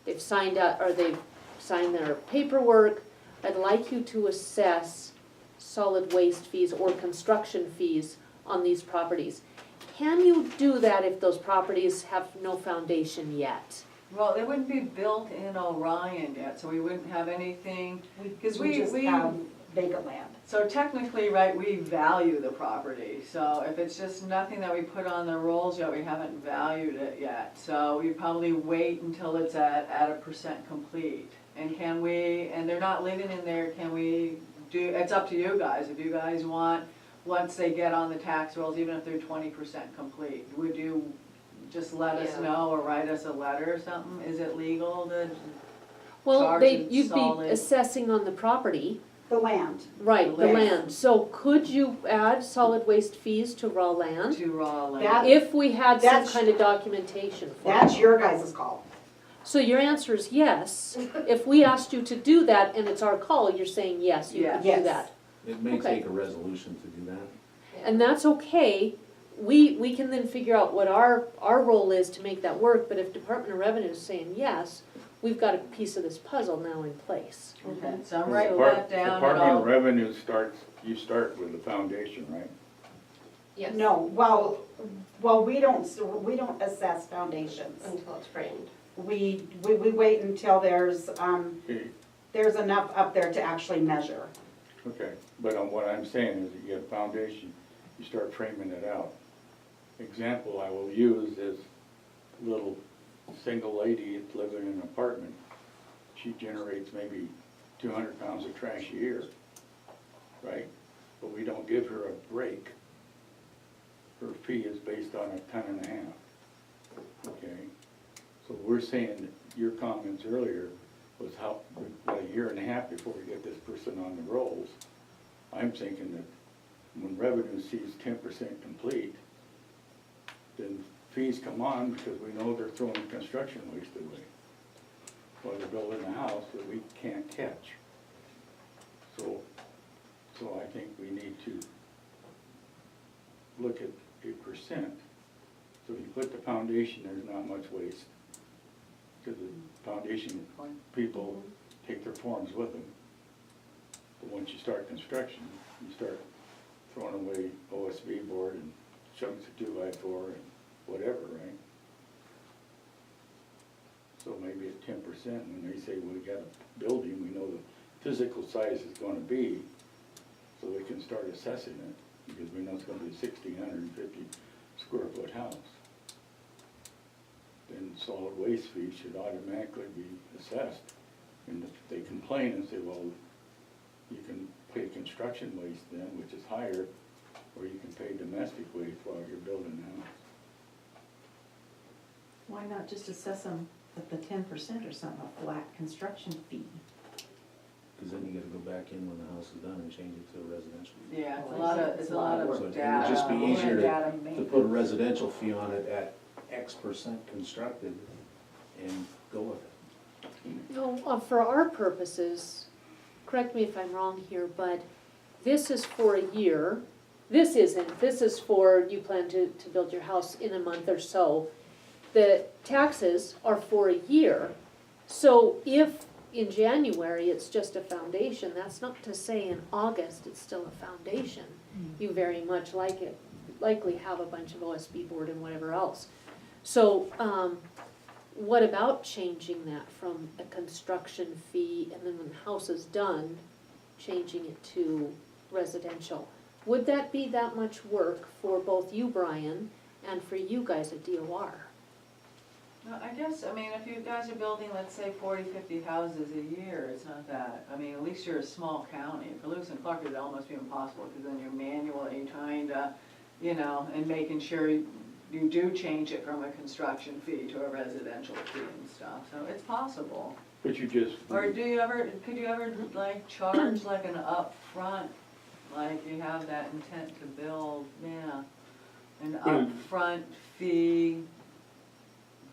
they've signed up, or they've signed their paperwork, I'd like you to assess solid waste fees or construction fees on these properties. Can you do that if those properties have no foundation yet? Well, they wouldn't be built in Orion yet, so we wouldn't have anything, because we just have vacant land. so technically, right, we value the property. So if it's just nothing that we put on the rolls yet, we haven't valued it yet. So we probably wait until it's at a % complete. And can we, and they're not living in there, can we do, it's up to you guys. If you guys want, once they get on the tax rolls, even if they're 20% complete, would you just let us Yeah. know or write us a letter or something? Is it legal to Well, charge you'd be solid? assessing on the property, The land. right, the Yes. land. So could you add solid waste fees to raw land? To raw land? That- If we had some That's- kind of documentation for it. That's your guys' call. So your answer is yes. If we asked you to do that and it's our call, you're saying yes, you could do Yes. that. It may Okay. take a resolution to do that. And that's okay. We can then figure out what our role is to make that work, but if Department of Revenue is saying yes, we've got a piece of this puzzle now in place. Okay, so I'm writing Depart- that down and Department of I'll, Revenue you start with the foundation, right? Yes. No, well, we don't assess foundations. Until it's framed. We wait until there's Okay, enough up there to actually measure. okay, but what I'm saying is that you get a foundation, you start framing it out. Example I will use is little single lady that's living in an apartment. She generates maybe 200 pounds of trash a year, right? But we don't give her a break. Her fee is based on 1.5 tons, okay? So we're saying that your comments earlier was how, a year and a half before we get this person on the rolls. I'm thinking that when revenue sees 10% complete, then fees come on because we know they're throwing construction waste away while they're building a house that we can't catch. So I think we need to look at a percent. So if you put the foundation, there's not much waste. Because the foundation people take their forms with them. But once you start construction, you start throwing away OSB board and chunks of 2x4 and whatever, right? So maybe at 10%, when they say, well, we got a building, we know the physical size is gonna be, so we can start assessing it, because we know it's gonna be a 1,650 square foot house. Then solid waste fees should automatically be assessed. And if they complain and say, well, you can pay construction waste then, which is higher, or you can pay domestic waste while you're building a house. Why not just assess them at the 10% or something, a flat construction fee? Because then you gotta go back in when the house is done and change it to a residential. yeah, it's a lot So of it would data. just be easier data to maintenance. put a residential fee on it at X% constructed and go with it. No, for our purposes, correct me if I'm wrong here, but this is for a year. This isn't, this is for, you plan to build your house in a month or so. The taxes are for a year. So if in January it's just a foundation, that's not to say in August it's still a foundation. You very much likely have a bunch of OSB board and whatever else. So, what about changing that from a construction fee and then when the house is done, changing it to residential? Would that be that much work for both you, Brian, and for you guys at DOR? No, I guess, I mean, if you guys are building, let's say 40, 50 houses a year, it's not that. I mean, at least you're a small county. For Lewis and Clark, it'd almost be impossible, because then you're manually trying to, and making sure you do change it from a construction fee to a residential fee and stuff, so it's possible. But you just. Or could you ever like charge like an upfront, like you have that intent to build, an upfront fee,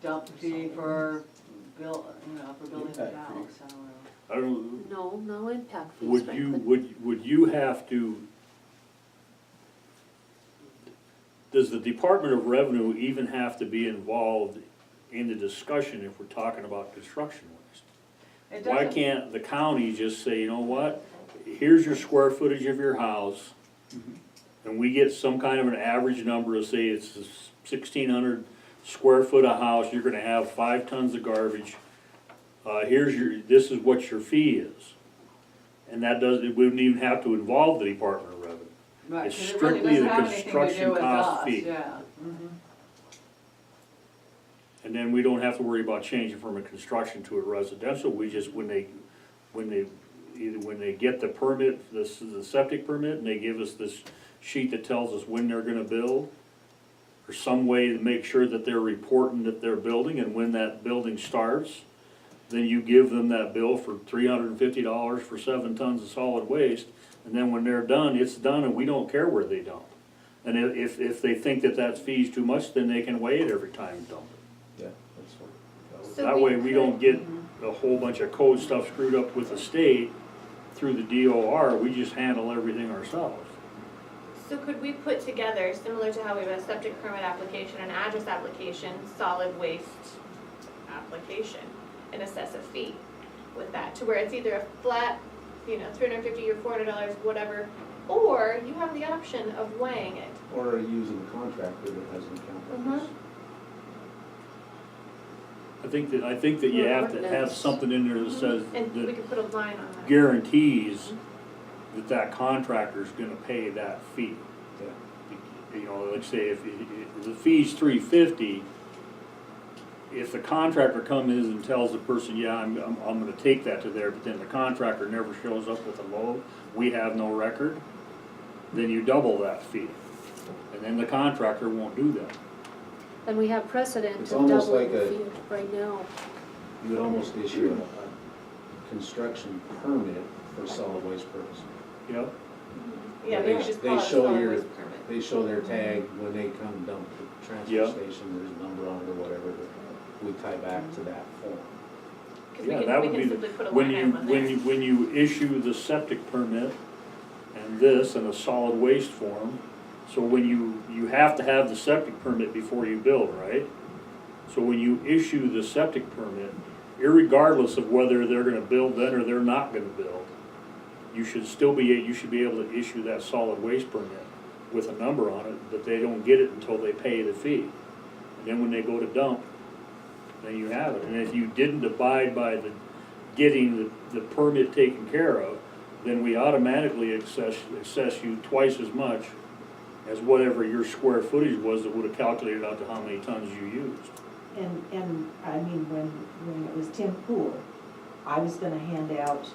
dump fee for for building the Impact house, fee. I don't know. I don't, No impact fees, would frankly. would you have to, does the Department of Revenue even have to be involved in the discussion if we're talking about construction waste? It Why doesn't- can't the county just say, you know what, here's your square footage of your house, and we get some kind of an average number of, say it's 1,600 square foot of house, you're gonna have 5 tons of garbage, this is what your fee is. And it wouldn't even have to involve the Department of Revenue. Right, It's 'cause it really strictly doesn't the have anything to construction do with cost us, fee. yeah. Mhm. And then we don't have to worry about changing from a construction to a residential, we just, when they get the permit, the septic permit, and they give us this sheet that tells us when they're gonna build, or some way to make sure that they're reporting that they're building and when that building starts, then you give them that bill for $350 for 7 tons of solid waste, and then when they're done, it's done, and we don't care where they dump. And if they think that that fee's too much, then they can weigh it every time and dump it. Yeah, that's what. So That we way, we could- don't get a whole bunch of code stuff screwed up with the state through the DOR, we just handle everything ourselves. So could we put together, similar to how we have a septic permit application, an address application, solid waste application, and assess a fee with that, to where it's either a flat, $350 or $400, whatever, or you have the option of weighing it. Or using a contractor that has an account like this. I think that you Or have to have ordinance. something in there that says, And we that could put a line on that. guarantees that that contractor's gonna pay that fee. Yeah. You know, like say if the fee's $350, if the contractor comes in and tells the person, yeah, I'm gonna take that to there, but then the contractor never shows up with a load, we have no record, then you double that fee. And then the contractor won't do that. And we have precedent It's to almost double like the a- fee right now. You would almost issue a construction permit for solid waste purposes. You know, Yeah, They- we just they call it a show solid your- waste permit. They show their tag when they come dump the transfer Yeah. station, there's a number on it or whatever, that we tie back to that form. 'Cause yeah, we that can, would we be, can the- simply put a when line you, item on when there. you, when you issue the septic permit and this and a solid waste form, so when you have to have the septic permit before you build, right? So when you issue the septic permit, irregardless of whether they're gonna build then or they're not gonna build, you should be able to issue that solid waste permit with a number on it, but they don't get it until they pay the fee. And then when they go to dump, then you have it. And if you didn't abide by getting the permit taken care of, then we automatically assess you twice as much as whatever your square footage was that would have calculated out to how many tons you used. And, I mean, when it was Tim Pool, I was gonna hand out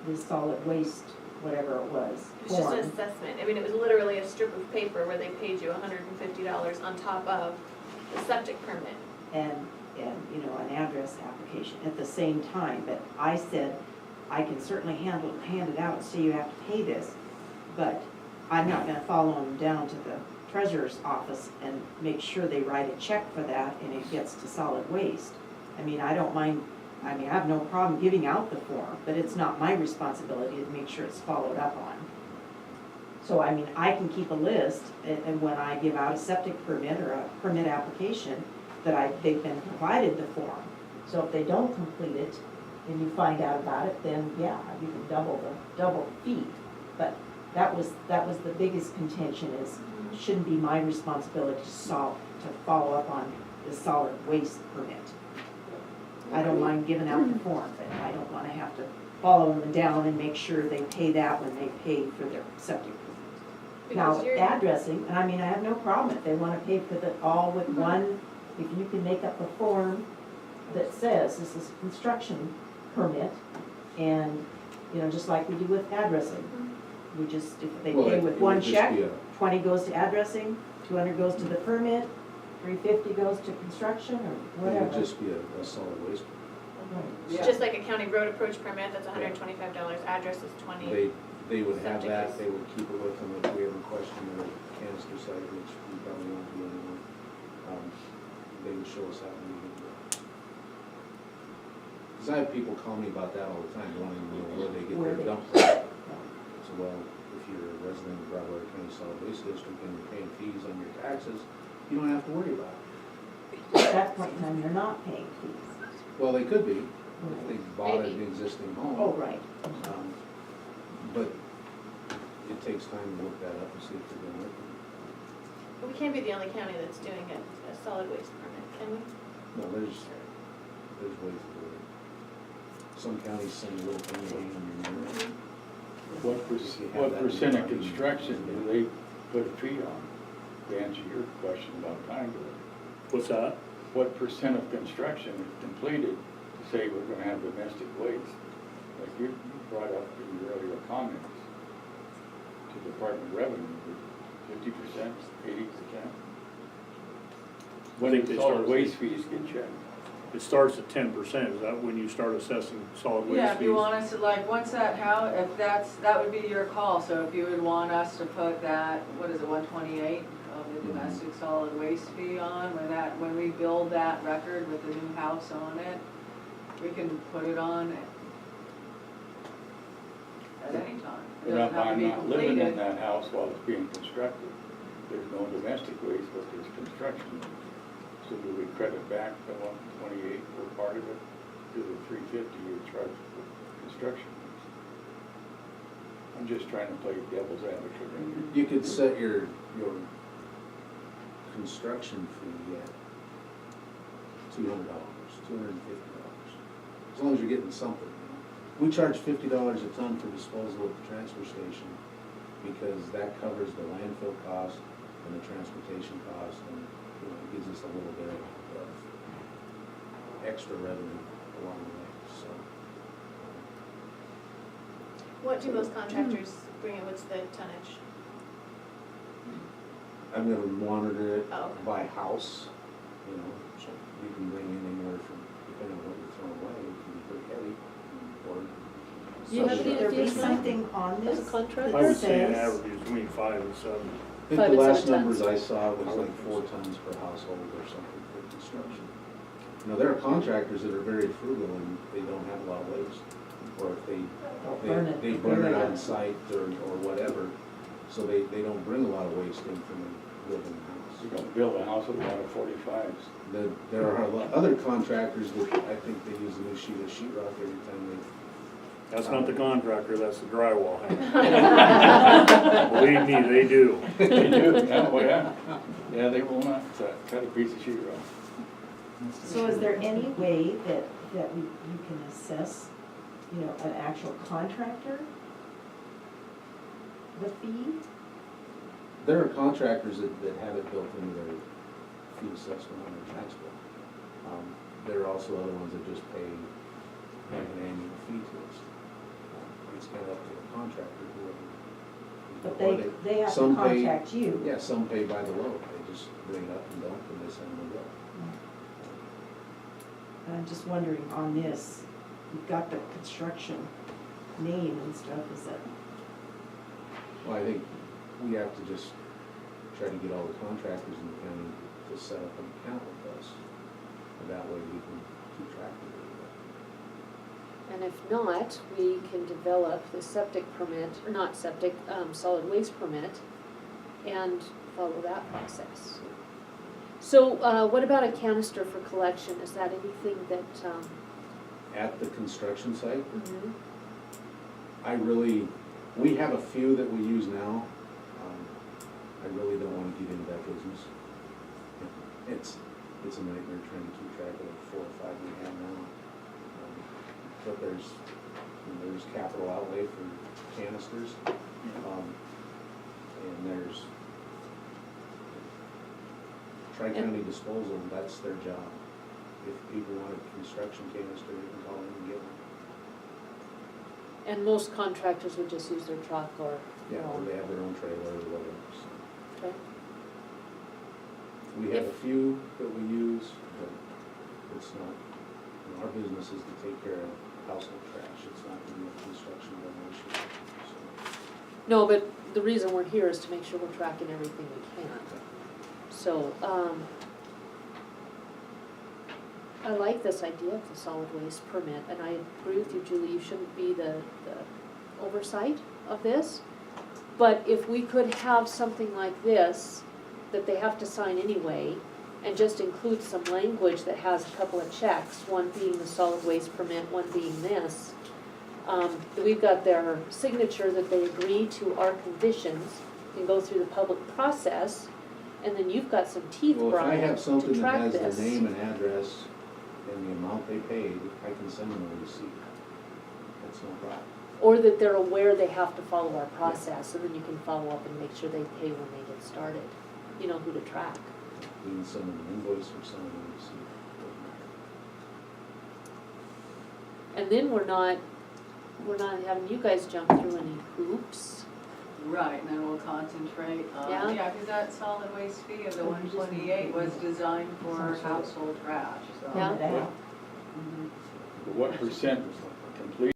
this solid waste, whatever it was, It was just an form. assessment. I mean, it was literally a strip of paper where they paid you $150 on top of the septic permit. And, an address application at the same time, but I said, I can certainly hand it out and say you have to pay this, but I'm not gonna follow them down to the treasurer's office and make sure they write a check for that and it gets to solid waste. I mean, I don't mind, I have no problem giving out the form, but it's not my responsibility to make sure it's followed up on. So, I can keep a list, and when I give out a septic permit or a permit application, that they've been provided the form. So if they don't complete it, and you find out about it, then yeah, you can double the fee. But that was the biggest contention is, shouldn't be my responsibility to follow up on the solid waste permit. I don't mind giving out the form, but I don't wanna have to follow them down and make sure they pay that when they pay for their septic permit. Now, Because you're- addressing, I have no problem if they wanna pay for the, all with one, if you can make up a form that says this is a construction permit, and, just like we do with addressing. We just, if they Well, pay it with would one just check, be a- 20 goes to addressing, 200 goes to the permit, 350 goes to construction, or It whatever. would just be a solid waste. Right. It's Yeah. just like a county road approach permit, that's $125, address is 20. They would have Septic that, is- they would keep it with them if we ever question the canister site, which we probably won't do anymore. They would show us how we would do it. Cause I have people call me about that all the time, wanting to know where they get Where their they- dump from. So, well, if you're a resident of Broadwater County Solid Waste District and you're paying fees on your taxes, you don't have to worry about it. At that point in time, you're not paying fees. Well, they could be, if they bought an Maybe. existing home. Oh, right. But it takes time to look that up and see if they're gonna work. But we can't be the only county that's doing a solid waste permit, can we? No, there's ways to do it. Some counties send a little thing hanging on your mirror. What percent of construction do they put a fee on? To answer your question about time delay. What's that? What percent of construction is completed to say we're gonna have domestic waste? Like you brought up in your earlier comments to Department of Revenue, 50%, 80%? I When think the they solid start- waste fees get checked. It starts at 10%, is that when you start assessing solid waste fees? Yeah, if you want us to, like, once that if that would be your call, so if you would want us to put that, what is it, 128 of the domestic solid waste fee on, when we build that record with the new house on it, we can put it on at any time. It But doesn't have to I'm be not living in completed. that house while it's being constructed. There's no domestic waste, but there's construction. So do we credit back the 128 for part of it to the 350 you charge for construction? I'm just trying to play devil's advocate in You could set your construction fee at $200, $250, as long as you're getting something. We charge $50 a ton for disposal at the transfer station, because that covers the landfill cost and the transportation cost, and, you know, it gives us a little bit of extra revenue along the way, so. What do most contractors bring in, what's the tonnage? I've never monitored it Oh, okay. by house, you know, so you can bring in anywhere from, depending on what you're throwing away, it can be pretty heavy, or. Do you have some- any Should there be ideas, Mike? something on As this a contractor? I would say an says- average between 5 and 7. I think 5 the and last 7 numbers tons. I saw was like 4 tons per household or something for construction. You know, there are contractors that are very frugal and they don't have a lot of waste, or if burn it, they burn it bury on it. site or whatever, so they don't bring a lot of waste in from building a You house. don't build a house with a lot of 45s. There are other contractors that I think they use a new sheet of sheetrock every time That's not the contractor, that's the drywall hanger. Believe me, they do. They do, yeah, well, yeah. Yeah, they will not cut a piece of sheetrock. So is there any way that you can assess, you know, an actual contractor? The fee? there are contractors that have it built into their fee assessment on their tax bill. There are also other ones that just pay like an annual fee to us. It's kind of up to the contractor, whoever. But or they have to some pay- contact you. Yeah, some pay by the load, they just bring it up and dump and they send them a bill. And I'm just wondering on this, you've got the construction name and stuff, is that, Well, I think we have to just try to get all the contractors in the county to set up an account with us. And that way we can keep track of it. And if not, we can develop the septic permit, or not septic, solid waste permit, and follow that process. So, what about a canister for collection? Is that anything that, At the construction site, mhm. we have a few that we use now. I really don't wanna get into that business. It's a nightmare trying to keep track of the 4 or 5 we have now. But there's capital outlay for canisters. And there's Tri-County Disposal, that's their job. If people want a construction canister, they can call in and get one. And most contractors would just use their truck or, you Yeah, or know, they have their own trailer or whatever, so. okay. We have a few that we use, but it's not, you know, our business is to take care of household trash, it's not to be a construction demolition, so. No, but the reason we're here is to make sure we're tracking everything we can. So, I like this idea of the solid waste permit, and I agree with you, Julie, you shouldn't be the oversight of this. But if we could have something like this, that they have to sign anyway, and just include some language that has a couple of checks, one being the solid waste permit, one being this. We've got their signature that they agree to our conditions, and go through the public process, and then you've got some teeth, Well, if I Brian, have to something that track has this. their name and address and the amount they paid, I can send them a receipt. That's no problem. Or that they're aware they have to follow our process, and then you can follow up and make sure they pay when they get started. You know who to track. We can send them an invoice or send them a receipt. Doesn't matter. And then we're not having you guys jump through any hoops. Right, and then we'll concentrate Yeah. on, yeah, because that solid waste fee of the 128 was designed for household trash, so. Yeah. But what percent